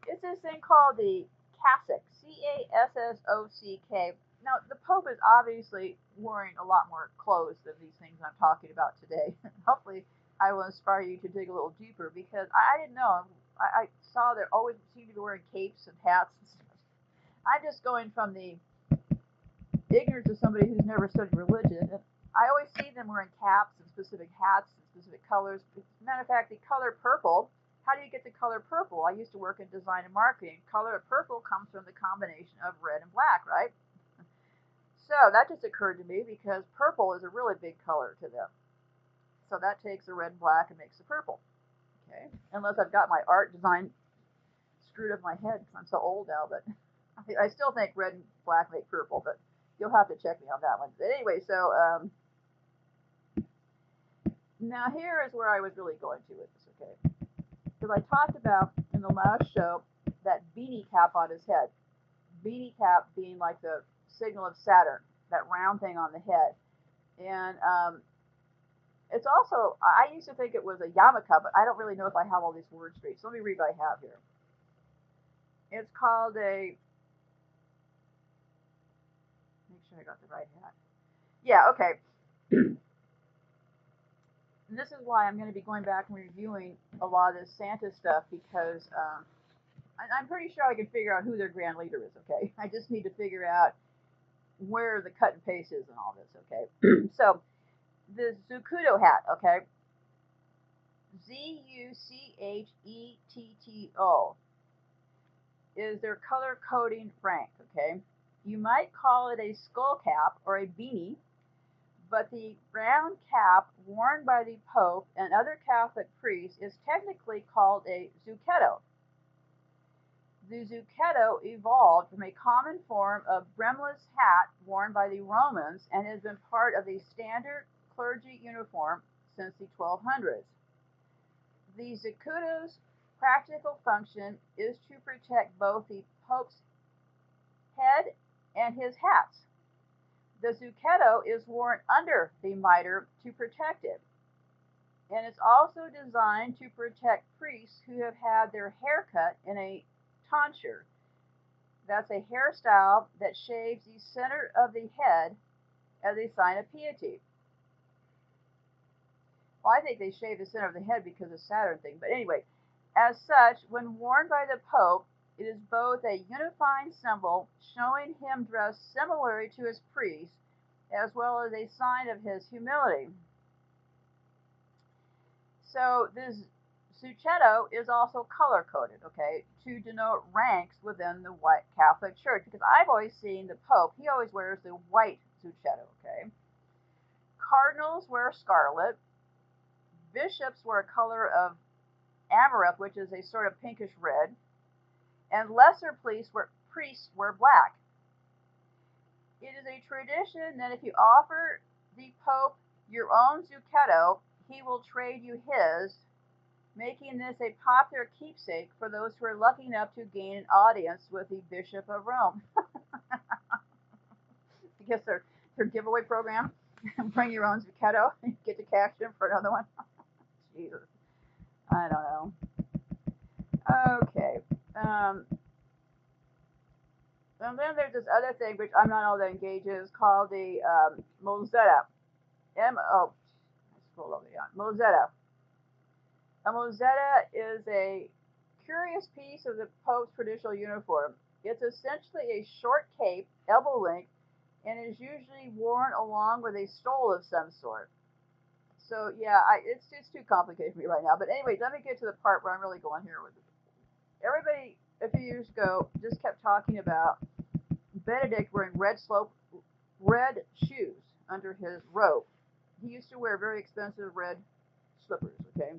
it's this thing called the cassock, Cassock. Now, the Pope is obviously wearing a lot more clothes than these things I'm talking about today. Hopefully, I will inspire you to dig a little deeper, because I didn't know. I saw they always seem to be wearing capes and hats and stuff. I'm just going from the ignorance of somebody who's never studied religion. And I always see them wearing caps and specific hats and specific colors. As a matter of fact, the color purple, how do you get the color purple? I used to work in design and marketing. Color purple comes from the combination of red and black, right? So that just occurred to me because purple is a really big color to them. So that takes the red and black and makes the purple. Okay, unless I've got my art design screwed up my head because I'm so old now, but I still think red and black make purple, but you'll have to check me on that one. But anyway, so now here is where I was really going to with this, okay? Because I talked about in the last show that beanie cap on his head. Beanie cap being like the signal of Saturn, that round thing on the head. And it's also, I used to think it was a yarmulke, but I don't really know if I have all these words straight. So let me read what I have here. It's called a, make sure I got the right hat. Yeah, okay. And this is why I'm going to be going back and reviewing a lot of this Santa stuff, because I'm pretty sure I can figure out who their grand leader is, okay? I just need to figure out where the cut and paste is and all this, okay? So, the Zucchero hat, okay? Zuchetto is their color coding rank, okay? You might call it a skull cap or a beanie, but the round cap worn by the Pope and other Catholic priests is technically called a zucchetto. The zucchetto evolved from a common form of brimless hat worn by the Romans and has been part of the standard clergy uniform since the 1200s. The zucchetto's practical function is to protect both the Pope's head and his hats. The zucchetto is worn under the mitre to protect it, and it's also designed to protect priests who have had their hair cut in a tonsure. That's a hairstyle that shaves the center of the head as a sign of piety. Well, I think they shave the center of the head because of Saturn thing, but anyway, as such, when worn by the Pope, it is both a unifying symbol showing him dressed similarly to his priests, as well as a sign of his humility. So this Succhetto is also color coded, okay, to denote ranks within the white Catholic Church. Because I've always seen the Pope, he always wears the white Succhetto, okay. Cardinals wear scarlet. Bishops wear a color of amaranth, which is a sort of pinkish red. And lesser priests wear black. It is a tradition that if you offer the Pope your own Zucchetto, he will trade you his, making this a popular keepsake for those who are lucky enough to gain an audience with the Bishop of Rome. I guess their giveaway program. Bring your own Zucchetto and get to cash in for another one. Jesus. I don't know. Okay. And then there's this other thing which I'm not all that engaged in. It's called the Mozzetta. I scrolled over down. Mozzetta. A mozzetta is a curious piece of the Pope's traditional uniform. It's essentially a short cape, elbow length, and is usually worn along with a stole of some sort. So yeah, it's too complicated for me right now. But anyways, let me get to the part where I'm really going here with it. Everybody a few years ago just kept talking about Benedict wearing red shoes under his robe. He used to wear very expensive red slippers, okay?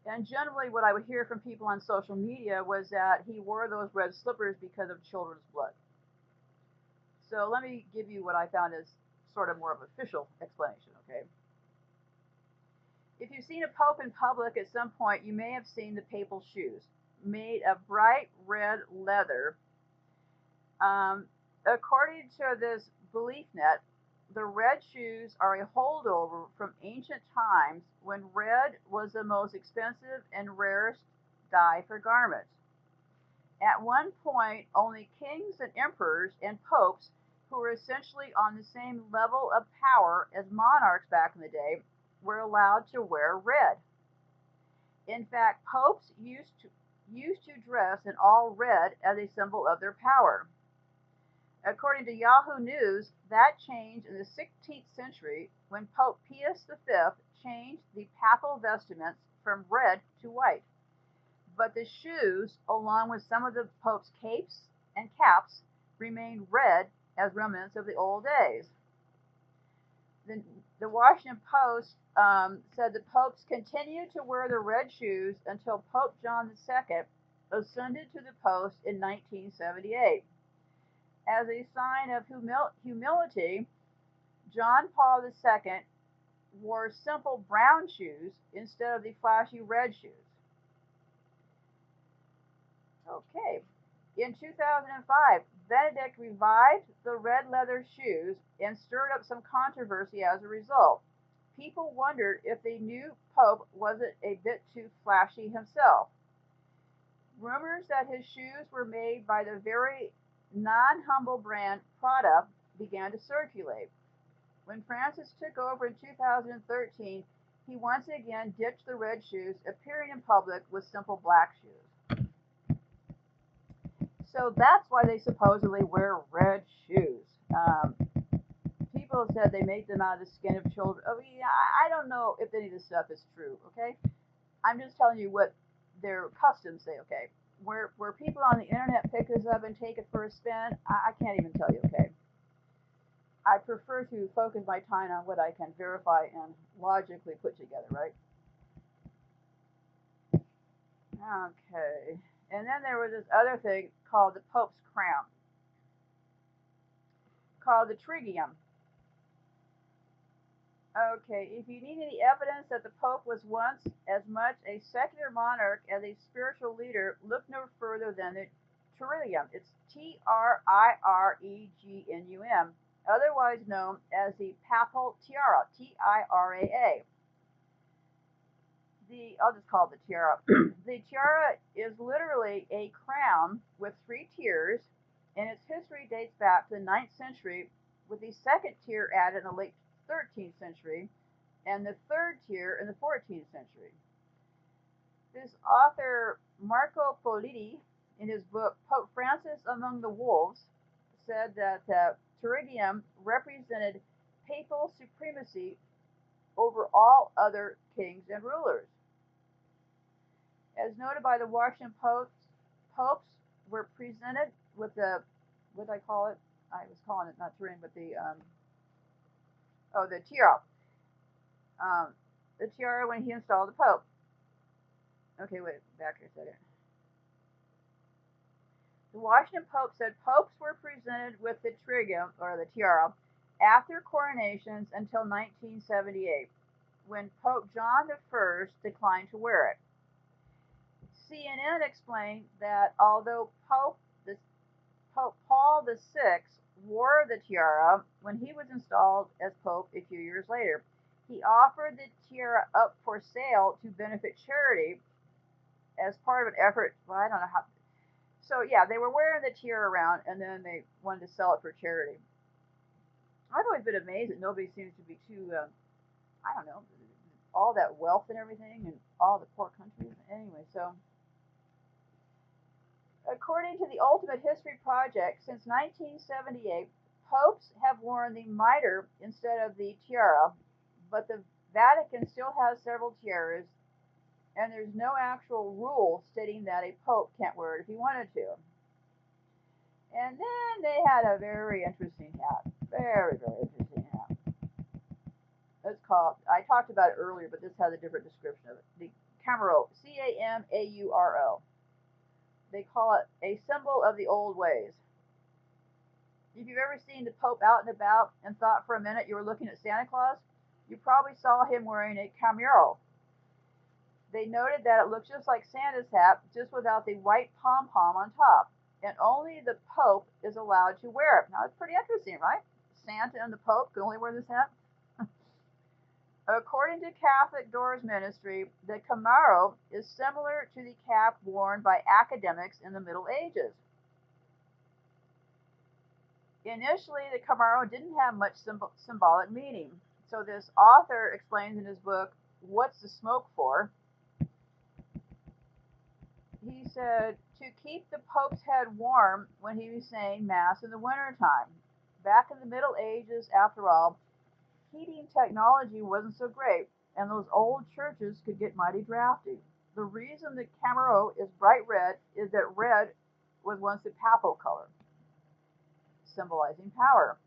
And generally, what I would hear from people on social media was that he wore those red slippers because of children's blood. So let me give you what I found as sort of more of an official explanation, okay? If you've seen a pope in public at some point, you may have seen the papal shoes made of bright red leather. According to this belief net, the red shoes are a holdover from ancient times when red was the most expensive and rarest dye for garments. At one point, only kings and emperors and popes, who were essentially on the same level of power as monarchs back in the day, were allowed to wear red. In fact, popes used to dress in all red as a symbol of their power. According to Yahoo News, that changed in the 16th century when Pope Pius V changed the papal vestments from red to white. But the shoes, along with some of the Pope's capes and caps, remained red as remnants of the old days. The Washington Post said the popes continued to wear the red shoes until Pope John II ascended to the post in 1978. As a sign of humility, John Paul II wore simple brown shoes instead of the flashy red shoes. Okay. In 2005, Benedict revived the red leather shoes and stirred up some controversy as a result. People wondered if the new pope wasn't a bit too flashy himself. Rumors that his shoes were made by the very non-humble brand Prada began to circulate. When Francis took over in 2013, he once again ditched the red shoes, appearing in public with simple black shoes. So that's why they supposedly wear red shoes. People said they made them out of the skin of children. Oh, yeah, I don't know if any of this stuff is true, okay? I'm just telling you what their customs say, okay? Where people on the internet pick this up and take it for a spin, I can't even tell you, okay? I prefer to focus my time on what I can verify and logically put together, right? Okay. And then there was this other thing called the Pope's crown, called the trigium. Okay, if you need any evidence that the Pope was once as much a secular monarch as a spiritual leader, look no further than the Triregum. It's Triregnum, otherwise known as the Papal Tiara, Tiara. I'll just call it the tiara. The tiara is literally a crown with three tiers, and its history dates back to the ninth century, with the second tier added in the late 13th century, and the third tier in the 14th century. This author, Marco Politi, in his book Pope Francis Among the Wolves, said that Tiridium represented papal supremacy over all other kings and rulers. As noted by the Washington Post, popes were presented with the, what did I call it? I was calling it not Turin, but the tiara. Um, the tiara when he installed the Pope. Okay, wait, back here a second. The Washington Post said popes were presented with the trigium, or the tiara, after coronations until 1978, when Pope John I declined to wear it. CNN explained that although Pope Paul VI wore the tiara when he was installed as Pope a few years later, he offered the tiara up for sale to benefit charity as part of an effort. Well, I don't know how. So yeah, they were wearing the tiara around, and then they wanted to sell it for charity. I've always been amazed that nobody seems to be too. I don't know, all that wealth and everything, and all the poor countries. Anyway, so according to the Ultimate History Project, since 1978, popes have worn the mitre instead of the tiara, but the Vatican still has several tiaras, and there's no actual rule stating that a pope can't wear it if he wanted to. And then they had a very interesting hat. Very, very interesting hat. It's called, I talked about it earlier, but this has a different description of it. The Camaro, Camauro. They call it a symbol of the old ways. If you've ever seen the Pope out and about and thought for a minute you were looking at Santa Claus, you probably saw him wearing a camaro. They noted that it looked just like Santa's hat, just without the white pom-pom on top. And only the Pope is allowed to wear it. Now, that's pretty interesting, right? Santa and the Pope can only wear this hat? According to Catholic Doors Ministry, the Camaro is similar to the cap worn by academics in the Middle Ages. Initially, the Camaro didn't have much symbolic meaning. So this author explains in his book, What's the Smoke For? He said, to keep the Pope's head warm when he was saying Mass in the wintertime. Back in the Middle Ages, after all, heating technology wasn't so great, and those old churches could get mighty drafty. The reason the Camaro is bright red is that red was once the papal color, symbolizing power.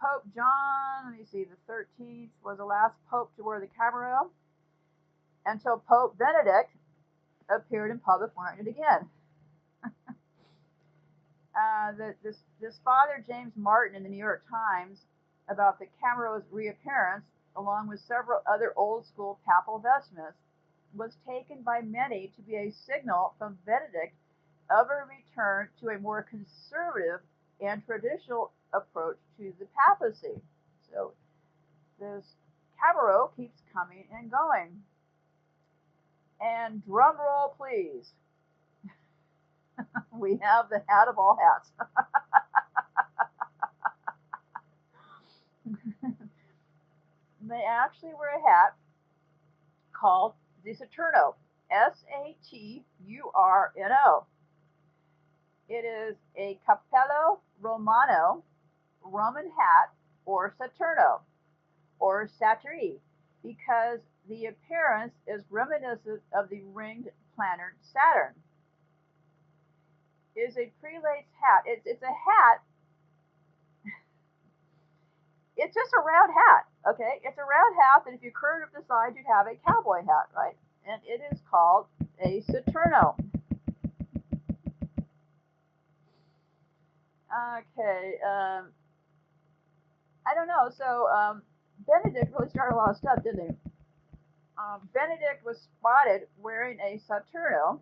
Pope John, let me see, the 13th was the last pope to wear the Camaro until Pope Benedict appeared in public wearing it again. This Father James Martin in the New York Times about the Camaro's reappearance, along with several other old school papal vestments, was taken by many to be a signal from Benedict of a return to a more conservative and traditional approach to the papacy. So this Camaro keeps coming and going. And drum roll, please. We have the hat of all hats. They actually wear a hat called the Saturno, Saturno. It is a Cappello Romano Roman hat, or Saturno, or Saturi, because the appearance is reminiscent of the ringed planet Saturn. It is a prelate's hat. It's a hat. It's just a round hat, okay? It's a round hat that if you curved up the sides, you'd have a cowboy hat, right? and it is called a Saturno. Okay, I don't know. So Benedict really started a lot of stuff, didn't he? Benedict was spotted wearing a Saturno,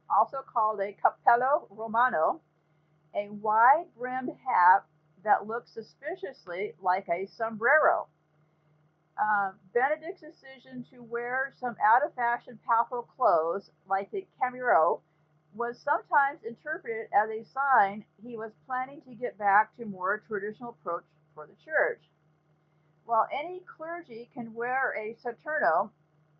also called a Cappello Romano, a wide-brimmed hat that looked suspiciously like a sombrero. Benedict's decision to wear some out-of-fashion papal clothes, like the camero, was sometimes interpreted as a sign he was planning to get back to more traditional approach for the church. While any clergy can wear a Saturno,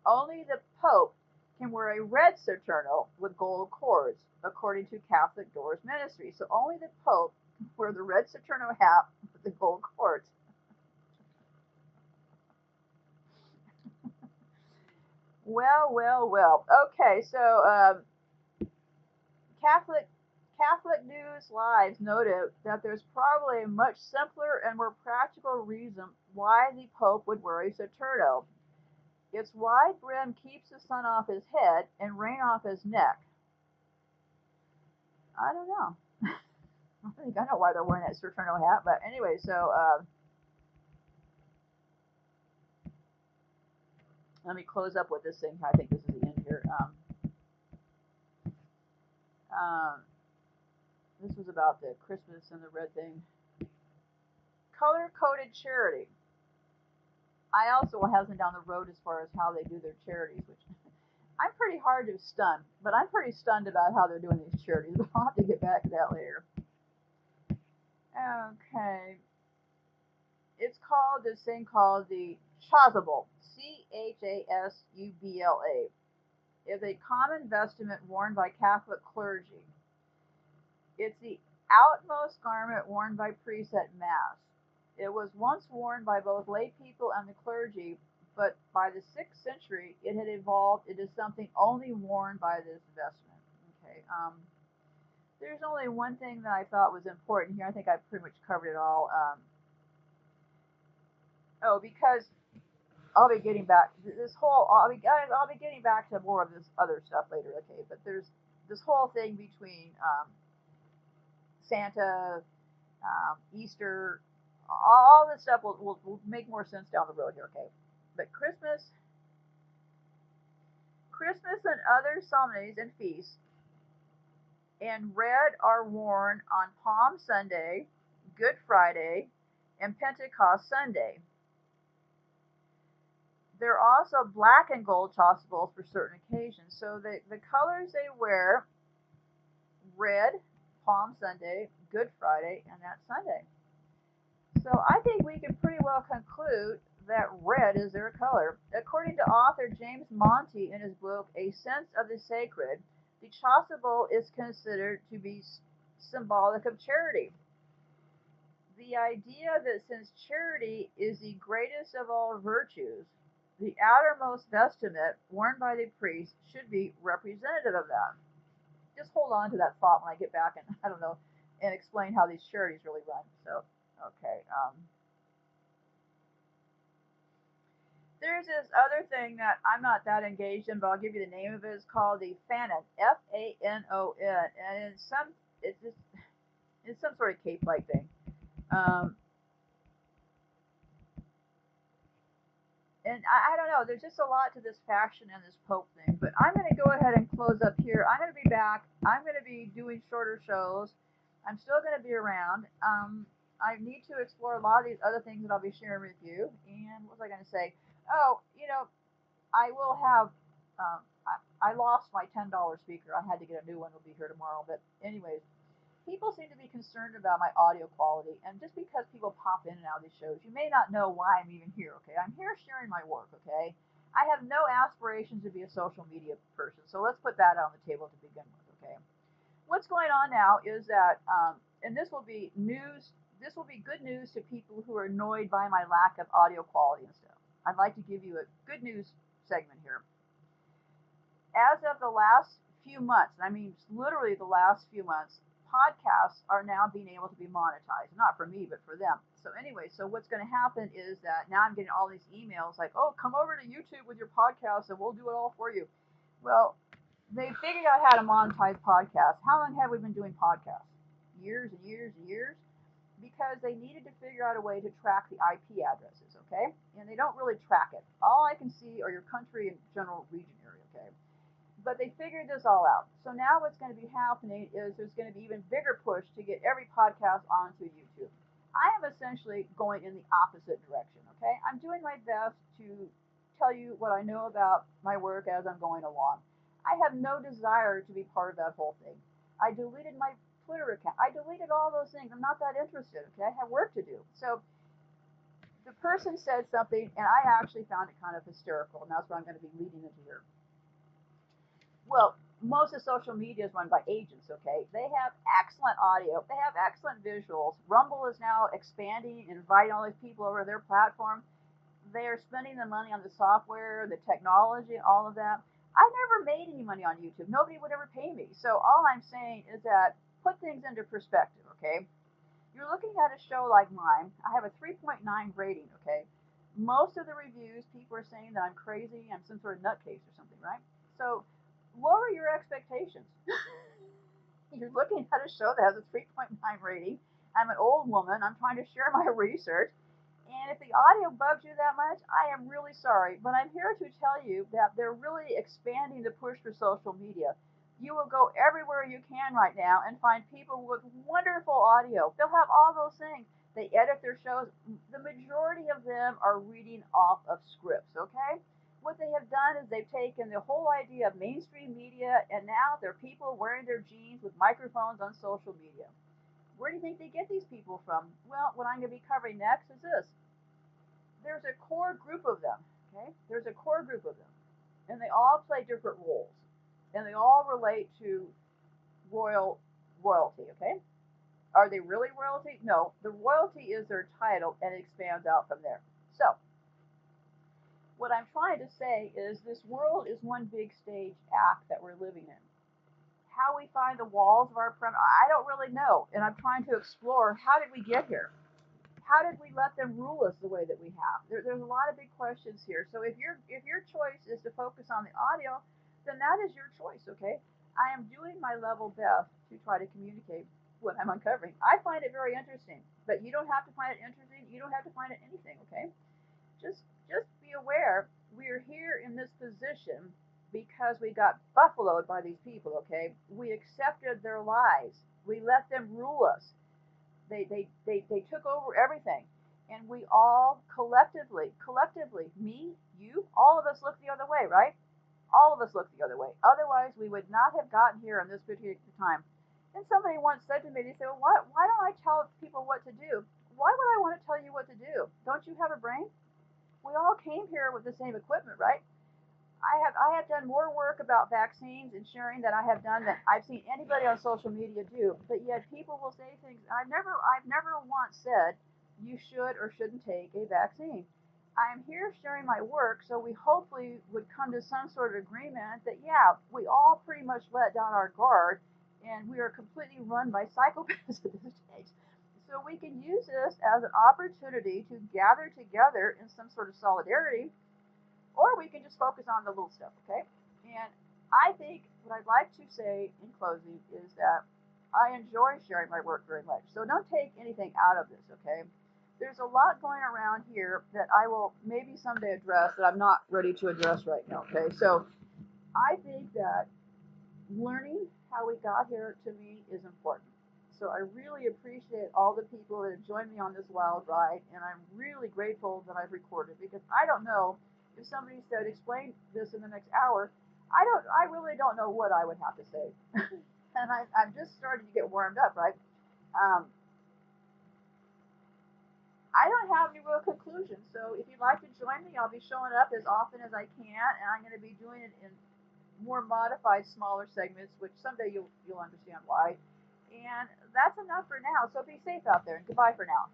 only the Pope can wear a red Saturno with gold cords, according to Catholic Doors Ministry. So only the Pope can wear the red Saturno hat with the gold cords. Well, well, well. Okay, so Catholic Catholic News Live noted that there's probably a much simpler and more practical reason why the Pope would wear a Saturno. Its wide brim keeps the sun off his head and rain off his neck. I don't know. I think I know why they're wearing that Saturno hat, but anyway, so let me close up with this thing. I think this is the end here. Um, this was about the Christmas and the red thing. Color-coded charity. I also have them down the road as far as how they do their charities, which I'm pretty hard to stun, but I'm pretty stunned about how they're doing these charities. I'll have to get back to that later. Okay. It's called this thing called the chasuble. Chasubla. Is a common vestment worn by Catholic clergy. It's the outmost garment worn by priests at Mass. It was once worn by both lay people and the clergy, but by the 6th century it had evolved into something only worn by this vestment. Okay. There's only one thing that I thought was important here. I think I pretty much covered it all. Because I'll be getting back this whole. I'll be getting back to more of this other stuff later. Okay, but there's this whole thing between Santa, Easter, all this stuff will make more sense down the road here. Okay, but Christmas and other solemnities and feasts in red are worn on Palm Sunday, Good Friday, and Pentecost Sunday. There are also black and gold chasubles for certain occasions. So the colors they wear, red, Palm Sunday, Good Friday, and that Sunday. So I think we can pretty well conclude that red is their color. According to author James Monti in his book A Sense of the Sacred, the chasuble is considered to be symbolic of charity. The idea that since charity is the greatest of all virtues, the outermost vestment worn by the priest should be representative of that. Just hold on to that thought when I get back and I don't know and explain how these charities really run. So, okay. There's this other thing that I'm not that engaged in, but I'll give you the name of it. It's called the Fanon, Fanon, and it's some sort of cape-like thing. Um, and I don't know. There's just a lot to this faction and this Pope thing. But I'm going to go ahead and close up here. I'm going to be back. I'm going to be doing shorter shows. I'm still going to be around. I need to explore a lot of these other things that I'll be sharing with you. And what was I going to say? Oh, I will have. I lost my $10 speaker. I had to get a new one. It'll be here tomorrow. But anyways, people seem to be concerned about my audio quality, and just because people pop in and out of these shows, you may not know why I'm even here, okay? I'm here sharing my work, okay? I have no aspirations to be a social media person, so let's put that on the table to begin with, okay? What's going on now is that, and this will be news, this will be good news to people who are annoyed by my lack of audio quality and stuff. I'd like to give you a good news segment here. As of the last few months, and I mean literally the last few months, podcasts are now being able to be monetized. Not for me, but for them. So anyway, so what's going to happen is that now I'm getting all these emails like, oh, come over to YouTube with your podcast and we'll do it all for you. Well, they figured out how to monetize podcasts. How long have we been doing podcasts? Years and years and years. Because they needed to figure out a way to track the IP addresses, okay? And they don't really track it. All I can see are your country and general region area, okay? But they figured this all out. So now what's going to be happening is there's going to be even bigger push to get every podcast onto YouTube. I am essentially going in the opposite direction, okay? I'm doing my best to tell you what I know about my work as I'm going along. I have no desire to be part of that whole thing. I deleted my Twitter account. I deleted all those things. I'm not that interested, okay? I have work to do. So the person said something, and I actually found it kind of hysterical, and that's what I'm going to be leading into here. Well, most of social media is run by agents, okay? They have excellent audio. They have excellent visuals. Rumble is now expanding and inviting all these people over to their platform. They are spending the money on the software, the technology, all of that. I never made any money on YouTube. Nobody would ever pay me. So all I'm saying is that put things into perspective, okay? You're looking at a show like mine. I have a 3.9 rating, okay? Most of the reviews, people are saying that I'm crazy, I'm some sort of nutcase or something, right? So lower your expectations. You're looking at a show that has a 3.9 rating. I'm an old woman. I'm trying to share my research. And if the audio bugs you that much, I am really sorry. But I'm here to tell you that they're really expanding the push for social media. You will go everywhere you can right now and find people with wonderful audio. They'll have all those things. They edit their shows. The majority of them are reading off of scripts, okay? What they have done is they've taken the whole idea of mainstream media and now they're people wearing their jeans with microphones on social media. Where do you think they get these people from? Well, what I'm going to be covering next is this. There's a core group of them, okay? There's a core group of them, and they all play different roles, and they all relate to royalty, okay? Are they really royalty? No, the royalty is their title, and it expands out from there. So, what I'm trying to say is this world is one big stage act that we're living in. How we find the walls of our premise, I don't really know, and I'm trying to explore how did we get here? How did we let them rule us the way that we have? There's a lot of big questions here. So if your choice is to focus on the audio, then that is your choice, okay? I am doing my level best to try to communicate what I'm uncovering. I find it very interesting, but you don't have to find it interesting. You don't have to find it anything, okay? Just be aware we're here in this position because we got buffaloed by these people, okay? We accepted their lies. We let them rule us. They took over everything. And we all collectively, me, you, all of us look the other way, right? All of us look the other way. Otherwise, we would not have gotten here in this particular time. And somebody once said to me, they said, well, why don't I tell people what to do? Why would I want to tell you what to do? Don't you have a brain? We all came here with the same equipment, right? I have done more work about vaccines and sharing that I have done than I've seen anybody on social media do. But yet people will say things. I've never once said you should or shouldn't take a vaccine. I am here sharing my work, so we hopefully would come to some sort of agreement that yeah, we all pretty much let down our guard, and we are completely run by psychopaths at this stage. So we can use this as an opportunity to gather together in some sort of solidarity or we can just focus on the little stuff, okay? And I think what I'd like to say in closing is that I enjoy sharing my work very much. So don't take anything out of this, okay? There's a lot going around here that I will maybe someday address that I'm not ready to address right now, okay? So I think that learning how we got here to me is important. So I really appreciate all the people that have joined me on this wild ride, and I'm really grateful that I've recorded because I don't know if somebody said explain this in the next hour. I really don't know what I would have to say, and I'm just starting to get warmed up, right? Um, I don't have any real conclusions. So if you'd like to join me, I'll be showing up as often as I can, and I'm going to be doing it in more modified, smaller segments, which someday you'll understand why. And that's enough for now. So be safe out there, and goodbye for now.